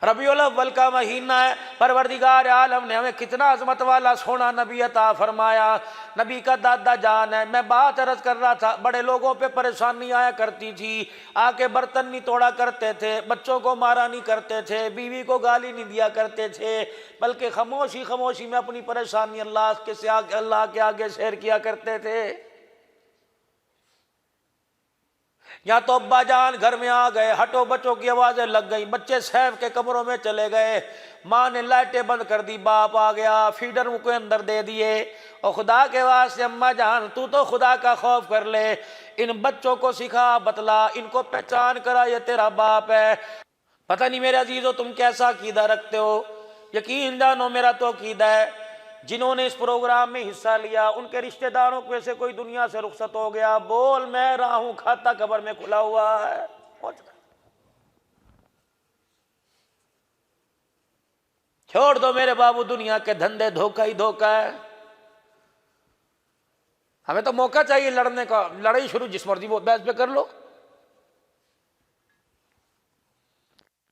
रबीउल अव्वल का महीना है, परवरदिगार आलम ने हमें कितना अजमत वाला सोना नबी अता फरमाया। नबी का दादा जान है। मैं बात अर्ज कर रहा था, बड़े लोगों पे परेशानी आया करती थी, आके बर्तन नहीं तोड़ा करते थे, बच्चों को मारा नहीं करते थे, बीवी को गाली नहीं दिया करते थे, बल्कि खामोशी खामोशी में अपनी परेशानी अल्लाह के आगे शेयर किया करते थे। या तो अब्बा जान घर में आ गए, हटो बच्चों की आवाजें लग गई, बच्चे सहम के कमरों में चले गए, माँ ने लाइटें बंद कर दी, बाप आ गया, फीडर मुँह के अंदर दे दिए। और खुदा के वास्ते अम्मा जान तू तो खुदा का खौफ कर ले, इन बच्चों को सिखा बतला, इनको पहचान करा ये तेरा बाप है। पता नहीं मेरे अजीजों तुम कैसा अकीदा रखते हो, यकीन जानो मेरा तो अकीदा है, जिन्होंने इस प्रोग्राम में हिस्सा लिया उनके रिश्तेदारों को से कोई दुनिया से रुखसत हो गया, बोल मैं रहा हूं, खाता कब्र में खुला हुआ है। छोड़ दो मेरे बाबू, दुनिया के धंधे धोखा ही धोखा है। हमें तो मौका चाहिए लड़ने का, लड़ाई शुरू जिस मर्जी वो बहस पे कर लो।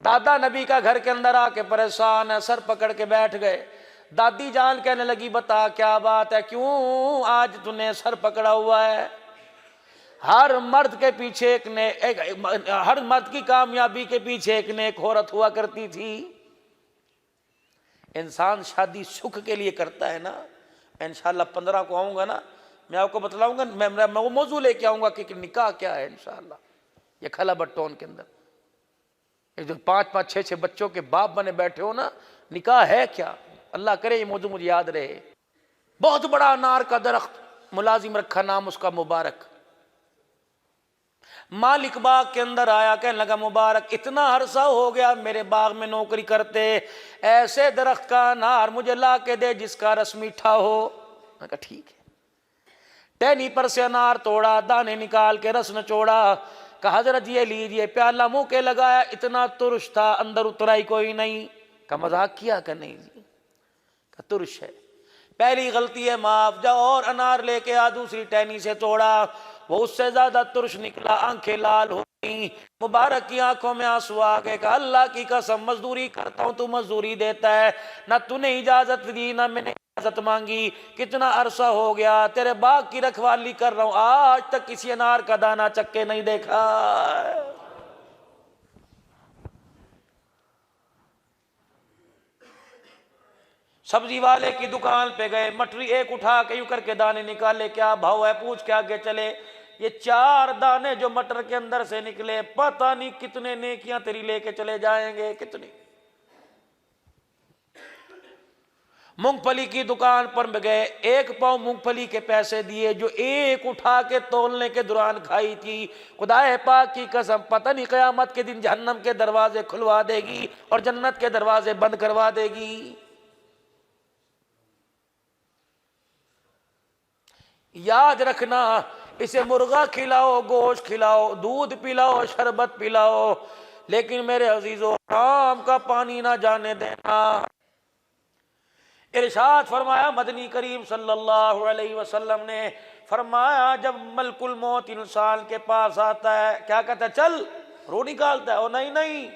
दादा नबी का घर के अंदर आके परेशान है, सर पकड़ के बैठ गए। दादी जान कहने लगी बता क्या बात है, क्यों आज तूने सर पकड़ा हुआ है। हर मर्द के पीछे हर मर्द की कामयाबी के पीछे एक ने एक औरत हुआ करती थी। इंसान शादी सुख के लिए करता है ना। मैं इंशाल्लाह 15 को आऊंगा ना, मैं आपको बतलाऊंगा, मैं वो मौजू लेके आऊंगा कि निकाह क्या है। इंशाल्लाह ये खला बट्टोन के अंदर जो 5-5, 6-6 बच्चों के बाप बने बैठे हो ना, निकाह है क्या, अल्लाह करे ये मौजू मुझे याद रहे। बहुत बड़ा अनार का दरख्त, मुलाजिम रखा नाम उसका मुबारक। मालिक बाग के अंदर आया, कहने लगा मुबारक इतना अरसा हो गया मेरे बाग में नौकरी करते, ऐसे दरख्त का अनार मुझे ला के दे जिसका रस मीठा हो। मैं कहा ठीक है। टहनी पर से अनार तोड़ा, दाने निकाल के रस नचोड़ा, कहा हजरत ये लीजिए, प्याला मुंह के लगाया, इतना तुरुश था अंदर उतराई कोई नहीं। का मजाक किया का नहीं जी, का तुरुश है, पहली गलती है माफ, जाओ और अनार लेके आ। दूसरी टहनी से तोड़ा, वो उससे ज्यादा तुरुश निकला, आंखें लाल हो गई, मुबारक की आंखों में आंसू आ गए। कहा अल्लाह की कसम मजदूरी करता हूं, तू मजदूरी देता है, ना तूने इजाजत दी ना मैंने इजाजत मांगी, कितना अरसा हो गया तेरे बाग की रखवाली कर रहा हूं, आज तक किसी अनार का दाना चक्के नहीं देखा। सब्जी वाले की दुकान पे गए, मटरी एक उठा के यूं करके दाने निकाले, क्या भाव है पूछ के आगे चले। ये 4 दाने जो मटर के अंदर से निकले, पता नहीं कितने नेकियां तेरी लेके चले जाएंगे, कितनी। मूंगफली की दुकान पर गए, 1 पाव मूंगफली के पैसे दिए, जो एक उठा के तोलने के दौरान खाई थी, खुदाए पाक की कसम पता नहीं कयामत के दिन जहन्नम के दरवाजे खुलवा देगी और जन्नत के दरवाजे बंद करवा देगी। याद रखना, इसे मुर्गा खिलाओ, गोश्त खिलाओ, दूध पिलाओ, शरबत पिलाओ, लेकिन मेरे अजीजों आम का पानी ना जाने देना। इरशाद फरमाया मदनी करीम सल्लल्लाहु अलैहि वसल्लम ने फरमाया, जब मलकुल मौत इंसान के पास आता है, क्या कहता है, चल रो निकालता है, ओ नहीं नहीं।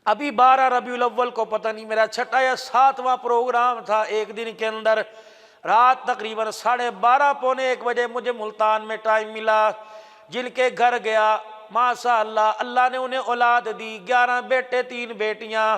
अभी 12 रबीउल अव्वल को पता नहीं मेरा 6वां या 7वां प्रोग्राम था, एक दिन के अंदर रात तकरीबन 12:30 पौने 1 बजे मुझे मुल्तान में टाइम मिला। जिनके घर गया माशा अल्लाह, अल्लाह ने उन्हें औलाद दी, 11 बेटे 3 बेटियां,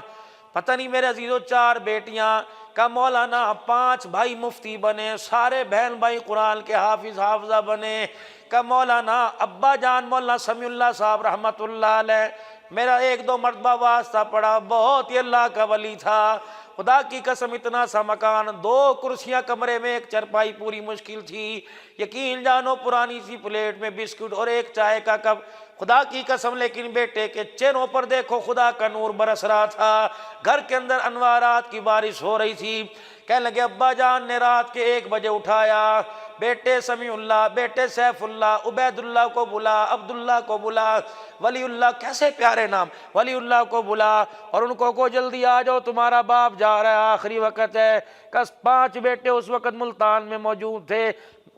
पता नहीं मेरे अजीजों 4 बेटियां का मौलाना, 5 भाई मुफ्ती बने, सारे बहन भाई कुरान के हाफिज हाफजा बने। का मौलाना अब्बा जान मौलाना समीउल्लाह साहब रहमतुल्लाह अलैह, मेरा 1-2 मरतबा वास्ता पड़ा, बहुत ही अल्लाह का वली था। खुदा की कसम इतना सा मकान, 2 कुर्सियां कमरे में, 1 चरपाई पूरी मुश्किल थी। यकीन जानो पुरानी सी प्लेट में बिस्कुट और 1 चाय का कप, खुदा की कसम। लेकिन बेटे के चेहरों पर देखो खुदा का नूर बरस रहा था, घर के अंदर अनवारात की बारिश हो रही थी। कहने लगे अब्बा जान ने रात के 1 बजे उठाया, बेटे समीउल्लाह, बेटे सैफुल्लाह, उबैदुल्लाह को बुला, अब्दुल्लाह को बुला, वलीउल्लाह, कैसे प्यारे नाम, वलीउल्लाह को बुला और उनको को जल्दी आ जाओ तुम्हारा बाप जा रहा है, आखिरी वक्त है। कस 5 बेटे उस वक्त मुल्तान में मौजूद थे।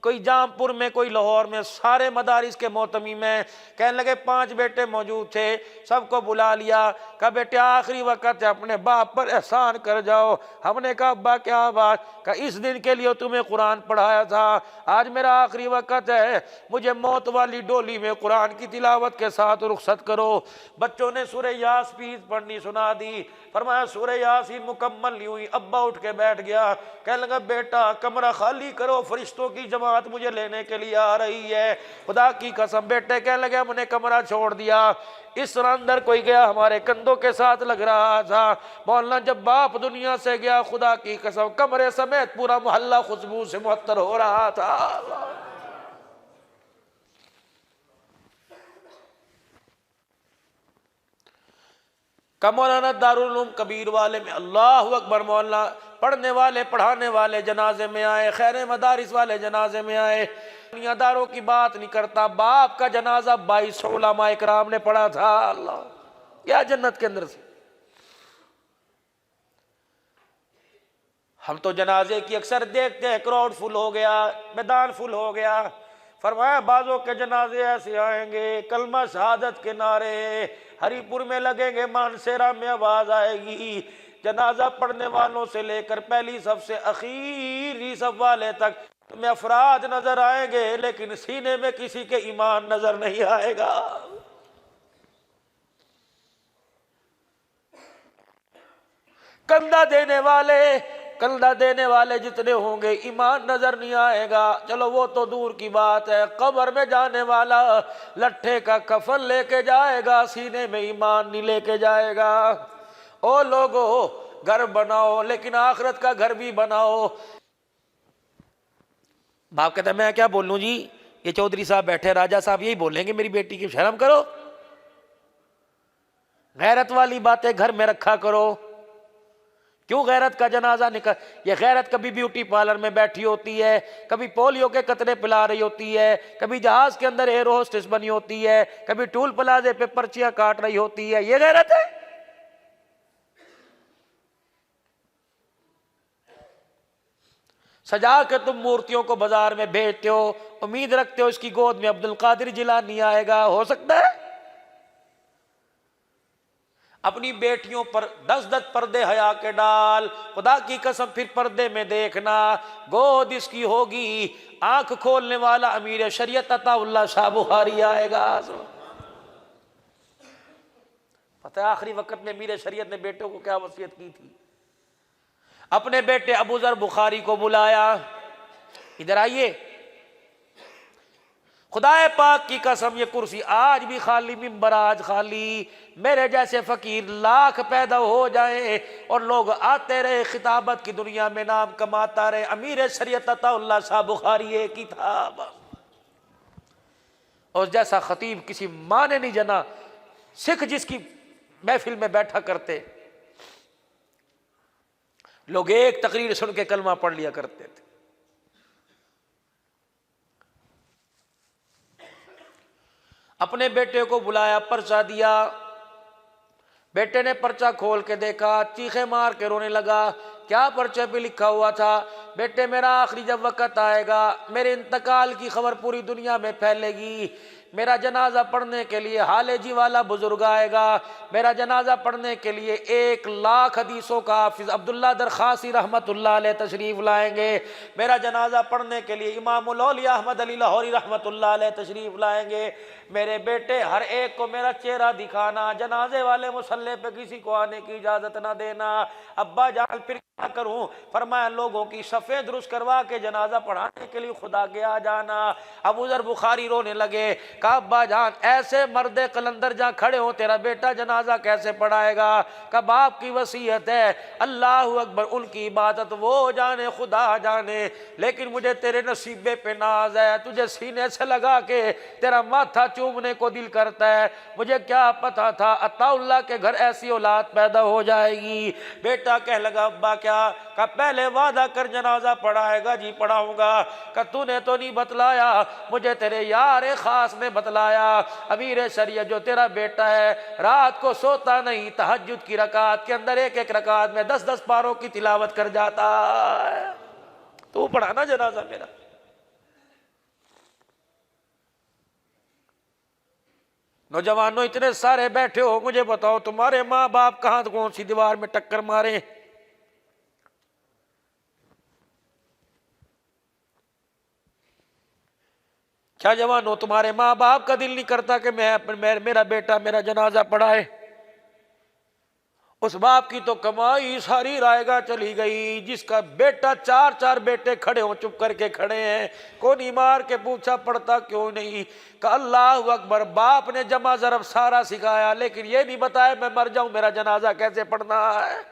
कोई जामपुर में, कोई लाहौर में, सारे मदारिस के मोहतमी में। कहने लगे 5 बेटे मौजूद थे, सबको बुला लिया। कहा बेटे आखिरी वक्त है, अपने बाप पर एहसान कर जाओ। हमने कहा अब्बा क्या बात? कहा इस दिन के लिए तुम्हें कुरान पढ़ाया था, आज मेरा आखिरी वक्त है, मुझे मौत वाली डोली में कुरान की तिलावत के साथ रुखसत करो। बच्चों ने सूरह यासीन पढ़नी सुना दी। फरमाया सूरह यासीन मुकम्मल नहीं हुई, अब्बा उठ के बैठ गया। कहने लगा बेटा कमरा खाली करो, फरिश्तों की जमात मुझे लेने के लिए आ रही है। खुदा की कसम बेटे कहने लगे हमने कमरा छोड़ दिया, इस तरह अंदर कोई गया हमारे कंधों के साथ लग रहा था। मौलाना जब बाप दुनिया से गया, खुदा की कसम कमरे समेत पूरा मोहल्ला खुशबू से मुअत्तर हो रहा था। का मौलाना दारुल उलूम कबीर वाले में अल्लाह अकबर, मौलाना पढ़ने वाले पढ़ाने वाले जनाजे में आए, खैर मदारिस वाले जनाजे में आए। दुनियादारों की बात नहीं करता, बाप का जनाजा 22 उलमा इकराम ने पढ़ा था। अल्लाह क्या जन्नत के अंदर से। हम तो जनाजे की अक्सर देखते हैं, क्राउड फुल हो गया, मैदान फुल हो गया। फरमाया बाजों के जनाजे ऐसे आएंगे, कलमा शहादत के नारे हरिपुर में लगेंगे, मानसेरा में आवाज आएगी। जनाजा पढ़ने वालों से लेकर पहली सब से आखिरी सब वाले तक तुम्हें अफराद नजर आएंगे, लेकिन सीने में किसी के ईमान नजर नहीं आएगा। कंधा देने वाले जितने होंगे, ईमान नजर नहीं आएगा। चलो वो तो दूर की बात है, कब्र में जाने वाला लट्ठे का कफन लेके जाएगा, सीने में ईमान नहीं लेके जाएगा। ओ लोगो घर बनाओ, लेकिन आखिरत का घर भी बनाओ। बाप कहता मैं क्या बोलूं जी, ये चौधरी साहब बैठे, राजा साहब यही बोलेंगे मेरी बेटी की शर्म करो, गैरत वाली बातें घर में रखा करो। क्यों गैरत का जनाजा निकल, ये गैरत कभी ब्यूटी पार्लर में बैठी होती है, कभी पोलियो के कतरे पिला रही होती है, कभी जहाज के अंदर एयर होस्टेस बनी होती है, कभी टूल प्लाजे पे पर्चियां काट रही होती है। ये गैरत है? सजा के तुम मूर्तियों को बाजार में भेजते हो, उम्मीद रखते हो इसकी गोद में अब्दुल कादिर जिलानी आएगा। हो सकता है? अपनी बेटियों पर 10-10 पर्दे हया के डाल, खुदा की कसम फिर पर्दे में देखना गोद इसकी होगी, आंख खोलने वाला अमीर शरीयत अताउल्लाह शाह बुखारी आएगा। पता है आखिरी वक्त में अमीर शरीयत ने बेटों को क्या वसीयत की थी? अपने बेटे अबू जर बुखारी को बुलाया, इधर आइए, खुदाए पाक की कसम ये कुर्सी आज भी खाली, मिंबर आज खाली, मेरे जैसे फकीर लाख पैदा हो जाए और लोग आते रहे, खिताबत की दुनिया में नाम कमाता रहे। अमीर शरीयत अताउल्लाह शाह बुखारी एक ही था और जैसा खतीब किसी माँ ने नहीं जना। सिख जिसकी महफिल में बैठा करते, लोग एक तकरीर सुन के कलमा पढ़ लिया करते थे। अपने बेटे को बुलाया, पर्चा दिया, बेटे ने पर्चा खोल के देखा, चीखे मार के रोने लगा। क्या पर्चे पे लिखा हुआ था? बेटे मेरा आखिरी जब वक्त आएगा, मेरे इंतकाल की खबर पूरी दुनिया में फैलेगी, मेरा जनाजा पढ़ने के लिए हालेजी वाला बुजुर्ग आएगा, मेरा जनाजा पढ़ने के लिए 1 लाख हदीसों का हाफिज अब्दुल्ला दरखासी रहमतुल्लाह अलैह तशरीफ लाएंगे, मेरा जनाजा पढ़ने के लिए इमामुल औलिया अहमद अली लाहौरी रहमतुल्लाह अलैह तशरीफ लाएंगे। मेरे बेटे हर एक को मेरा चेहरा दिखाना, जनाजे वाले मुसल्ले पे किसी को आने की इजाजत ना देना। अब्बा जान फिर क्या करूं? फरमाया लोगों की सफ़ेद दुरुस्त करवा के जनाजा पढ़ाने के लिए खुदा के आ जाना। अबू जर बुखारी रोने लगे, कहा अब्बा जान ऐसे मर्दे कलंदर जहाँ खड़े हो तेरा बेटा जनाजा कैसे पढ़ाएगा? का बाप की वसीयत है, अल्लाह अकबर, उनकी इबादत वो जाने खुदा जाने, लेकिन मुझे तेरे नसीबे पे नाज है, तुझे सीने से लगा के तेरा माथा चूमने को दिल करता है। मुझे क्या पता था अताउल्लाह के घर ऐसी औलाद पैदा हो जाएगी। बेटा कह लगा अब्बा क्या? का पहले वादा कर जनाजा पढ़ाएगा। जी पढ़ाऊंगा। का तूने तो नहीं बतलाया, मुझे तेरे यार खास ने बतलाया। अमीर शरीयत जो तेरा बेटा है रात को सोता नहीं, तहज्जुद की रकात के अंदर 1-1 रकात में 10-10 पारों की तिलावत कर जाता है। तू पढ़ाना जनाजा मेरा। नौजवानों इतने सारे बैठे हो, मुझे बताओ तुम्हारे माँ बाप कहां कौन सी दीवार में टक्कर मारे? क्या जवानों तुम्हारे माँ बाप का दिल नहीं करता कि मेरा बेटा मेरा जनाजा पढ़ाए? उस बाप की तो कमाई सारी रायगा चली गई, जिसका बेटा चार चार बेटे खड़े हो, चुप करके खड़े हैं, कोनी मार के पूछा पढ़ता क्यों नहीं? का अल्लाह अकबर। बाप ने जमा जरब सारा सिखाया, लेकिन ये नहीं बताया मैं मर जाऊं मेरा जनाजा कैसे पढ़ना है।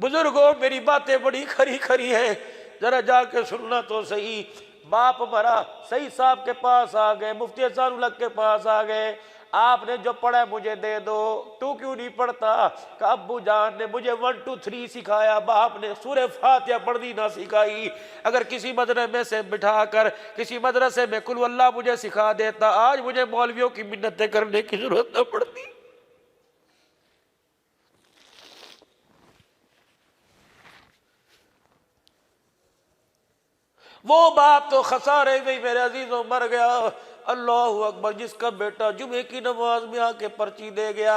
बुजुर्गों मेरी बातें बड़ी खरी खरी है, जरा जाके सुनना तो सही। बाप मरा, सही साहब के पास आ गए, मुफ्ती सानुलक के पास आ गए, आपने जो पढ़ा मुझे दे दो। तू क्यों नहीं पढ़ता? का अब्बू जान ने मुझे 1 2 3 सिखाया, बाप ने सूरह फातिहा पढ़नी ना सिखाई। अगर किसी मदरसे में से बिठाकर किसी मदरसे में कुल अल्लाह मुझे सिखा देता, आज मुझे मौलवियों की मिन्नतें करने की जरूरत न पड़ती। वो बाप तो खसारे में मेरे अजीजों मर गया। अल्लाह अकबर। जिसका बेटा जुमे की नमाज में आके पर्ची दे गया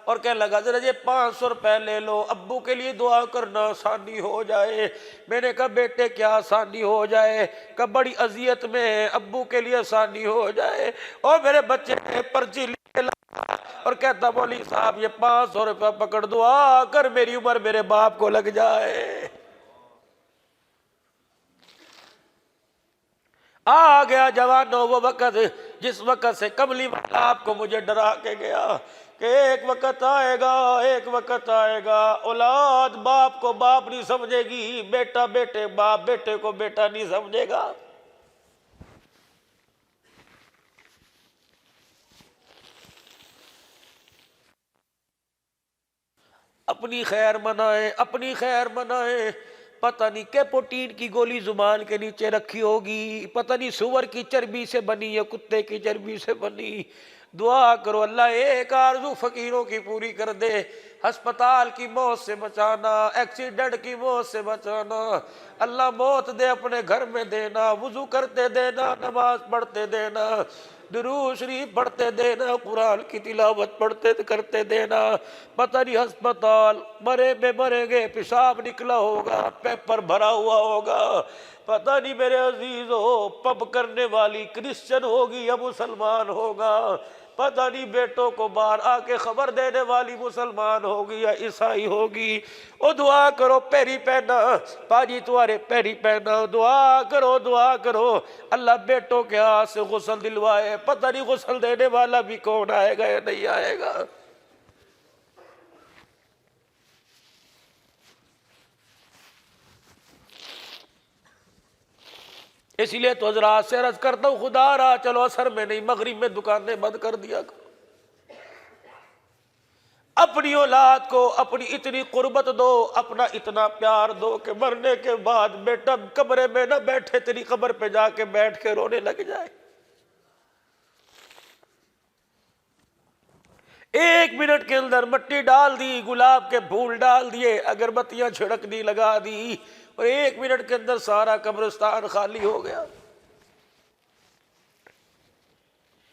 और कहने लगा जरा ये 500 रुपए ले लो, अब्बू के लिए दुआ करना आसानी हो जाए। मैंने कहा बेटे क्या आसानी हो जाए? कब बड़ी अजियत में, अब्बू के लिए आसानी हो जाए। और मेरे बच्चे ने पर्ची ले और कहता मौलवी साहब ये 500 रुपया पकड़ दो, आकर मेरी उम्र मेरे बाप को लग जाए। आ गया जवानों वो वक़्त जिस वक़्त से कमली वाला आपको मुझे डरा के गया कि एक वक़्त आएगा, एक वक़्त आएगा, औलाद बाप को बाप नहीं समझेगी, बेटा बेटे बाप बेटे को बेटा नहीं समझेगा। अपनी खैर मनाए, अपनी खैर मनाए। पता नहीं कैपोटीन की गोली जुबान के नीचे रखी होगी, पता नहीं सुअर की चर्बी से बनी या कुत्ते की चर्बी से बनी। दुआ करो अल्लाह एक आरज़ू फकीरों की पूरी कर दे। अस्पताल की मौत से बचाना, एक्सीडेंट की मौत से बचाना। अल्लाह मौत दे अपने घर में देना, वुजू करते देना, नमाज पढ़ते देना, दुरूद शरीफ पढ़ते देना, कुरान की तिलावत पढ़ते करते देना। पता नहीं अस्पताल मरे में मरेंगे, पेशाब निकला होगा, पेपर भरा हुआ होगा, पता नहीं मेरे अजीजों पब करने वाली क्रिश्चियन होगी या मुसलमान होगा, पता नहीं बेटों को बाहर आके खबर देने वाली मुसलमान होगी या ईसाई होगी। ओ दुआ करो, पैरी पहना पाजी तुम्हारे पैरी पहना, दुआ करो, दुआ करो अल्लाह बेटों के हाथ से गुस्ल दिलवाए। पता नहीं गुस्ल देने वाला भी कौन आएगा या नहीं आएगा। इसलिए तो हजरात से अर्ज करता हूं, खुदा रहा चलो असर में नहीं मगरिब में दुकानें बंद कर दिया करो। अपनी औलाद को अपनी इतनी कुर्बत दो, अपना इतना प्यार दो कि मरने के बाद बेटा कब्र में न बैठे, तेरी कब्र पे जाके बैठ के रोने लग जाए। 1 मिनट के अंदर मट्टी डाल दी, गुलाब के फूल डाल दिए, अगरबत्तियां छिड़क दी, लगा दी, और 1 मिनट के अंदर सारा कब्रिस्तान खाली हो गया।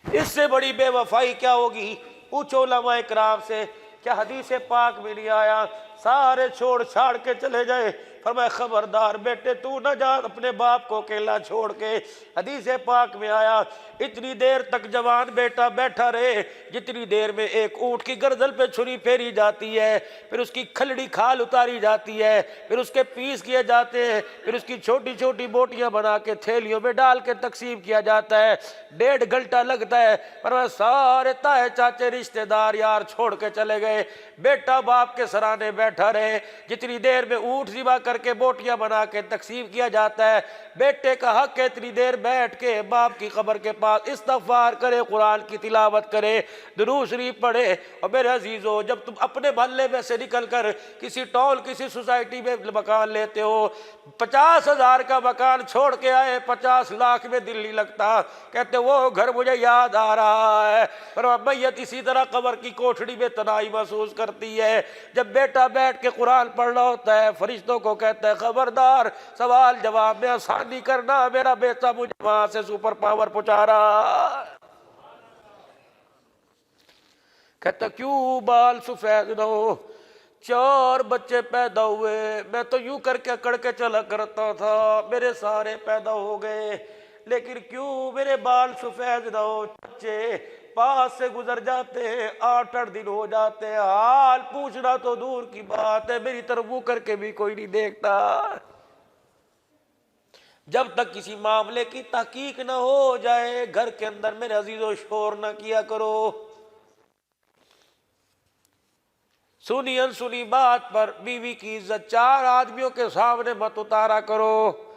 इससे बड़ी बेवफाई क्या होगी? पूछो उलमा इकराम से, क्या हदीस पाक में नहीं आया सारे छोड़ छाड़ के चले जाए? फरमाया खबरदार बेटे तू न जा अपने बाप को अकेला छोड़ के। हदीस पाक में आया इतनी देर तक जवान बेटा बैठा रहे जितनी देर में एक ऊंट की गर्दन पे छुरी फेरी जाती है, फिर उसकी खलड़ी खाल उतारी जाती है, फिर उसके पीस किए जाते हैं, फिर उसकी छोटी छोटी बोटियां बना के थैलियों में डाल के तकसीम किया जाता है। 1.5 घंटा लगता है। पर सारे ताए चाचे रिश्तेदार यार छोड़ के चले गए, बेटा बाप के सराने बैठा रहे। जितनी देर में ऊंट ज़िबा करके बोटियां बना के तकसीम किया जाता है, बेटे का हक है इतनी देर बैठ के बाप की कब्र के पास इस्तग़फ़ार करे, कुरान की तिलावत करे, दुरूद शरीफ पढ़े। और मेरे अजीजों जब तुम अपने मोहल्ले में से निकल कर किसी टॉल किसी सोसाइटी में मकान लेते हो, 50,000 का मकान छोड़ के आए, 50 लाख में दिल नहीं लगता, कहते वो घर मुझे याद आ रहा है। पर मैयत इसी तरह कब्र की कोठड़ी में तनाई महसूस करती है। जब बेटा बैठ के कुरान पढ़ रहा होता है, फरिश्तों को कहता है खबरदार, सवाल जवाब में आसानी करना, मेरा बेटा मुझे वहां से सुपर पावर पहुंचा रहा। कहता क्यों बाल सफेद न हो, 4 बच्चे पैदा हुए, मैं तो यूं करके अकड़ के चला करता था, मेरे सारे पैदा हो गए, लेकिन क्यों मेरे बाल सफेद न हो। बच्चे पास से गुजर जाते हैं, 8-8 दिन हो जाते हैं, हाल पूछना तो दूर की बात है, मेरी तरफ मुंह करके भी कोई नहीं देखता। जब तक किसी मामले की तहकीक न हो जाए, घर के अंदर मेरे अजीजों शोर न किया करो। सुनी अनसुनी बात पर बीवी की इज्जत 4 आदमियों के सामने मत उतारा करो।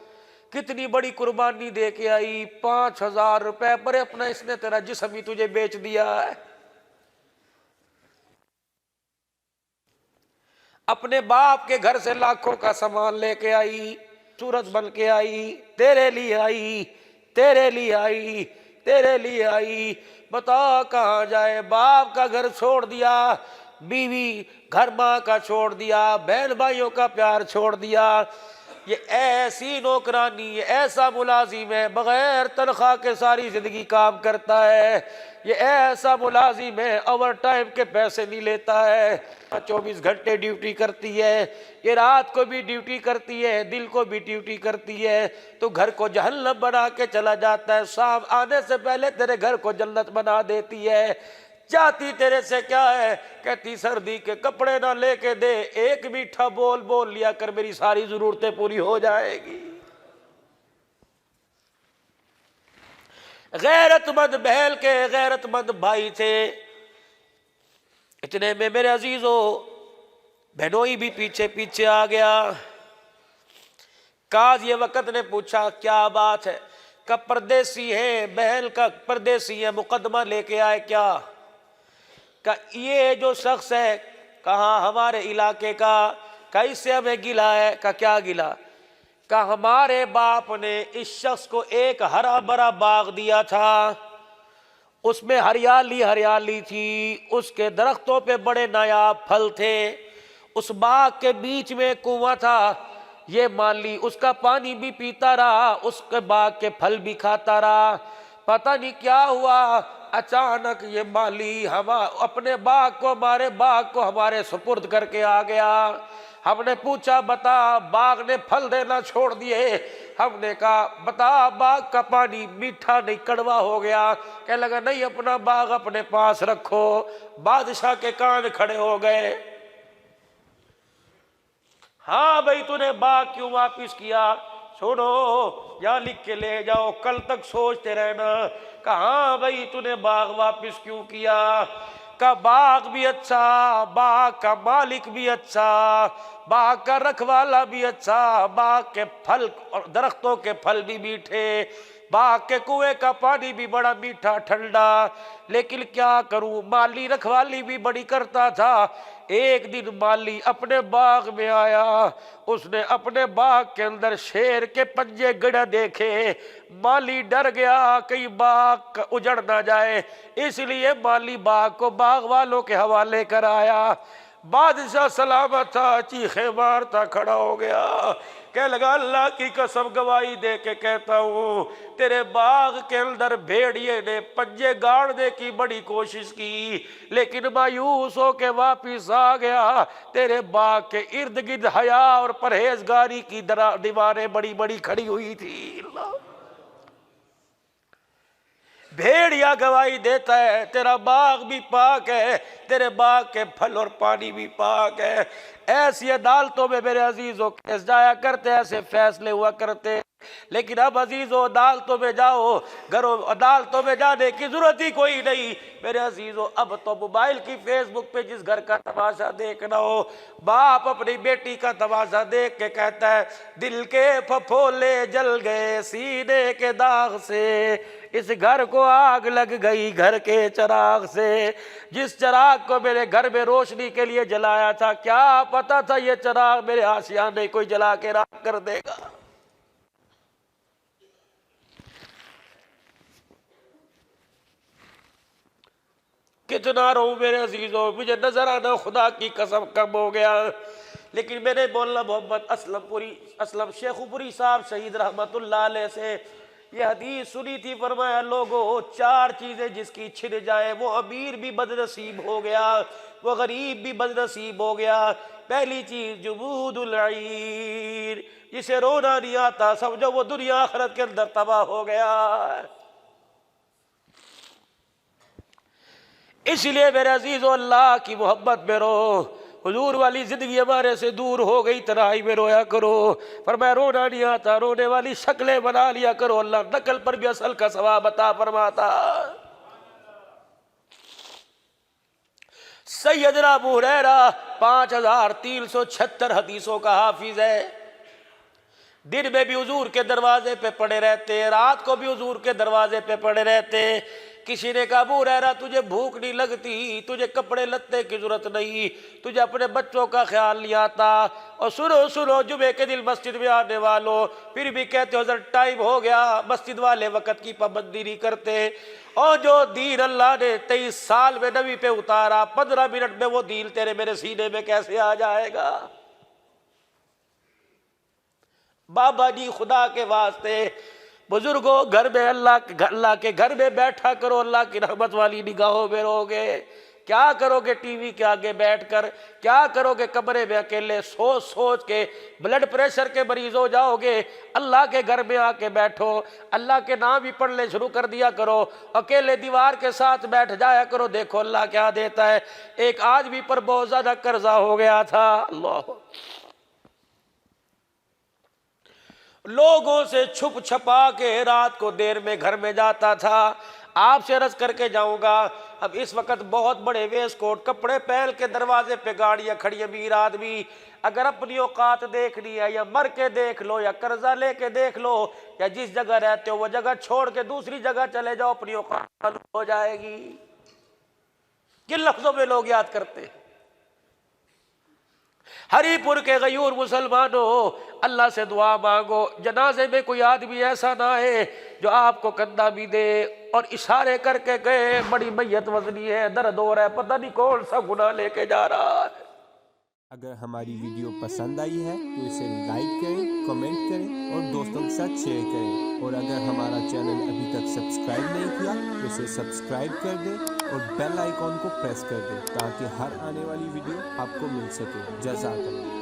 कितनी बड़ी कुर्बानी दे के आई, 5,000 रुपए पर अपना इसने तेरा जिस्म ही तुझे बेच दिया है। अपने बाप के घर से लाखों का सामान लेके आई, सूरज बन के आई, तेरे लिए आई, तेरे लिए आई, तेरे लिए आई, बता कहां जाए। बाप का घर छोड़ दिया, बीवी घर माँ का छोड़ दिया, बहन भाइयों का प्यार छोड़ दिया। ये ऐसी नौकरानी, ये ऐसा मुलाजिम है बगैर तनख्वाह के सारी जिंदगी काम करता है। ये ऐसा मुलाजिम है ओवर टाइम के पैसे नहीं लेता है, 24 घंटे ड्यूटी करती है, ये रात को भी ड्यूटी करती है, दिन को भी ड्यूटी करती है, तो घर को जहन्नम बना के चला जाता है, शाम आने से पहले तेरे घर को जन्नत बना देती है। चाहती तेरे से क्या है, कहती सर्दी के कपड़े ना लेके दे, एक मीठा बोल बोल लिया कर, मेरी सारी जरूरतें पूरी हो जाएगी। गैरतमंद बहल के गैरतमंद भाई थे। इतने में मेरे अजीजों बहनोई भी पीछे पीछे आ गया। काजी वक्त ने पूछा क्या बात है, का परदेसी है, बहल का परदेसी है, मुकदमा लेके आए क्या। का ये जो शख्स है कहाँ हमारे इलाके का, कैसे हमें गिला है, का क्या गिला, का हमारे बाप ने इस शख्स को एक हरा भरा बाग दिया था, उसमें हरियाली हरियाली थी, उसके दरख्तों पे बड़े नायाब फल थे, उस बाग के बीच में कुआं था, ये माली उसका पानी भी पीता रहा, उसके बाग के फल भी खाता रहा। पता नहीं क्या हुआ, अचानक ये माली हम अपने बाग को, हमारे बाग को हमारे सुपुर्द करके आ गया। हमने पूछा बता, बाग ने फल देना छोड़ दिए। हमने कहा बता, बाग का पानी मीठा नहीं कड़वा हो गया। कहने लगा नहीं, अपना बाग अपने पास रखो। बादशाह के कान खड़े हो गए। हाँ भाई, तूने बाग क्यों वापिस किया, छोड़ो या लिख के ले जाओ, कल तक सोचते रहना। कहा भाई तूने बाग वापिस क्यों किया, का बाग भी अच्छा, बाग का मालिक भी अच्छा, बाग का रखवाला भी अच्छा, बाग के फल और दरख्तों के फल भी मीठे, बाग के कुएं का पानी भी बड़ा मीठा ठंडा, लेकिन क्या करूं, माली रखवाली भी बड़ी करता था। एक दिन माली अपने बाग में आया, उसने अपने बाग के अंदर शेर के पंजे गड़ा देखे। माली डर गया कहीं बाग उजड़ ना जाए, इसलिए माली बाग को बाग वालों के हवाले कर आया। बादशाह सलामत था, चीखे मारता खड़ा हो गया, कह लगा अल्लाह की कसम गवाही दे के कहता हूँ, तेरे बाग के अंदर भेड़िए ने पंजे गाड़ने की बड़ी कोशिश की, लेकिन मायूस होके वापिस आ गया। तेरे बाग के इर्द गिर्द हया और परहेजगारी की दीवारें बड़ी बड़ी खड़ी हुई थी। भेड़िया गवाही देता है तेरा बाग भी पाक है, तेरे बाग के फल और पानी भी पाक है। ऐसी अदालतों में मेरे अजीजों केस जाया करते, ऐसे फैसले हुआ करते। लेकिन अब अजीजों अदालतों में जाओ, घरों अदालतों में जाने की जरूरत ही कोई नहीं मेरे अजीजों। अब तो मोबाइल की फेसबुक पे जिस घर का तमाशा देखना हो, बाप अपनी बेटी का तमाशा देख के कहता है दिल के फफोले जल गए सीने के दाग से, इस घर को आग लग गई घर के चिराग से। जिस चिराग को मेरे घर में रोशनी के लिए जलाया था, क्या पता था ये चिराग मेरे आशियाने कोई जला के राख कर देगा। कितना रहूं मेरे अजीजों, मुझे नजर आना खुदा की कसम कम हो गया। लेकिन मेरे मौलाना मोहम्मद असलम शेखुपुरी साहब शहीद रहमतुल्लाह अलैह से ये हदीस सुनी थी, फरमाया लोगों 4 चीजें जिसकी छिन जाए वो अमीर भी बदनसीब हो गया, वो गरीब भी बदनसीब हो गया। पहली चीज जुबूदुल ईर, जिसे रोना नहीं आता समझो वो दुनिया आखिरत के अंदर तबाह हो गया। इसलिए मेरे अजीजों अल्लाह की मोहब्बत में रो, हुजूर वाली जिंदगी हमारे से दूर हो गई, तन्हाई में रोया करो। फरमाया रोना नहीं आता, रोने वाली शक्लें बना लिया करो, अल्लाह नकल पर भी असल का सवाब अता फरमाता। सैयदना अबू हुरैरा 5376 हदीसों का हाफिज है। दिन में भी हुजूर के दरवाजे पे पड़े रहते, रात को भी हुजूर के दरवाजे पे पड़े रहते। किसी ने कहा अबू हुरैरा तुझे भूख नहीं लगती, तुझे कपड़े लत्ते की जरूरत नहीं, तुझे अपने बच्चों का ख्याल नहीं आता, और सुनो सुनो जुमे के दिन मस्जिद में आने वालों फिर भी कहते हो सर टाइम हो गया, मस्जिद वाले वक़्त की पाबंदी नहीं करते। और जो दीन अल्लाह ने 23 साल में नबी पे उतारा, 15 मिनट में वो दीन तेरे मेरे सीने में कैसे आ जाएगा? बाबा जी खुदा के वास्ते बुजुर्गों घर में अल्लाह के घर में बैठा करो, अल्लाह की रहमत वाली निगाहों में रहोगे। क्या करोगे टीवी के आगे बैठकर, क्या करोगे कमरे में अकेले सोच सोच के ब्लड प्रेशर के मरीज हो जाओगे। अल्लाह के घर में आके बैठो, अल्लाह के नाम भी पढ़ने शुरू कर दिया करो, अकेले दीवार के साथ बैठ जाया करो, देखो अल्लाह क्या देता है। एक आदमी पर बहुत ज्यादा कर्जा हो गया था, अल्लाह लोगों से छुप छपा के रात को देर में घर में जाता था। आपसे अर्ज करके जाऊंगा, अब इस वक्त बहुत बड़े वेस्ट कोट कपड़े पहन के दरवाजे पे गाड़ियां खड़ी, अमीर आदमी अगर अपनी औकात देखनी है या मर के देख लो या कर्जा लेके देख लो या जिस जगह रहते हो वो जगह छोड़ के दूसरी जगह चले जाओ, अपनी औकात हो जाएगी। किन लफ्जों में लोग याद करते हैं? हरिपुर के गयूर मुसलमानों अल्लाह से दुआ मांगो, जनाजे में कोई आदमी ऐसा ना है जो आपको कंधा भी दे और इशारे करके कहे बड़ी मैयत वजनी है, दर्द हो रहा है, पता नहीं कौन सा गुनाह लेके जा रहा है। अगर हमारी वीडियो पसंद आई है तो इसे लाइक करें, कमेंट करें और दोस्तों के साथ शेयर करें। और अगर हमारा चैनल अभी तक सब्सक्राइब नहीं किया तो इसे सब्सक्राइब कर दें और बेल आइकॉन को प्रेस कर दें ताकि हर आने वाली वीडियो आपको मिल सके। जज़ाकल्लाह।